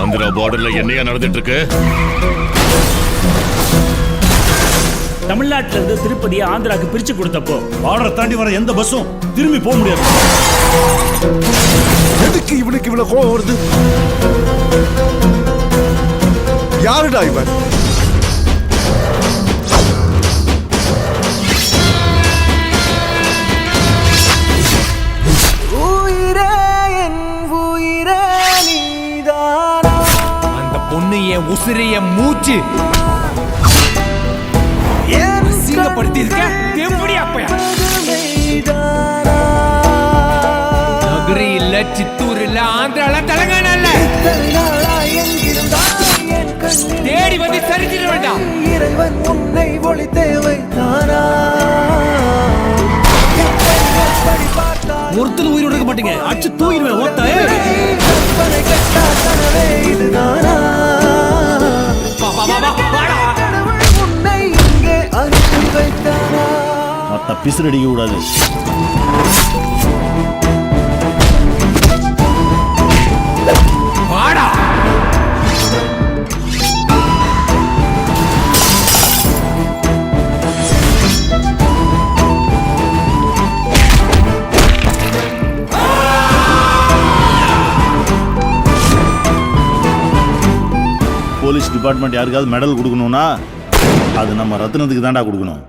ஆந்திரா பார்டர்ல என்னையா நடந்துட்டு இருக்கு? தமிழ்நாட்டுல இருந்து திருப்பதியை ஆந்திராக்கு பிரிச்சு கொடுத்தப்போ பார்டரை தாண்டி வர எந்த பஸ்ஸும் திரும்பி போக முடியாது. எதுக்கு இவனுக்கு இவ்வளவு கோவம் வருது? யாருடா இவன்? அந்த பொண்ணு என் உசிரிய மூச்சு அசிங்கப்படுத்தி இருக்க. எப்படி அப்பயா நகரி இல்ல, சித்தூர் இல்ல, ஆந்திரால, தெலுங்கானா இல்ல, தேடி வந்து சரித்திட வேண்டாம். இறைவன் உன்னை ஒளி தேவை தானா? ஒருத்தர் உயிரோட இருக்க மாட்டீங்க, அச்சு தூக்கிடுவேன். ஓட்ட இதுதானா? உன்னை இங்கே அனுப்பி வைத்தானா? மத்த பிசுறு அடிக்க கூடாது. வாடா. போலீஸ் டிபார்ட்மெண்ட் யாருக்காவது மெடல் கொடுக்கணும்னா அது நம்ம ரத்னத்துக்கு தாண்டா கொடுக்கணும்.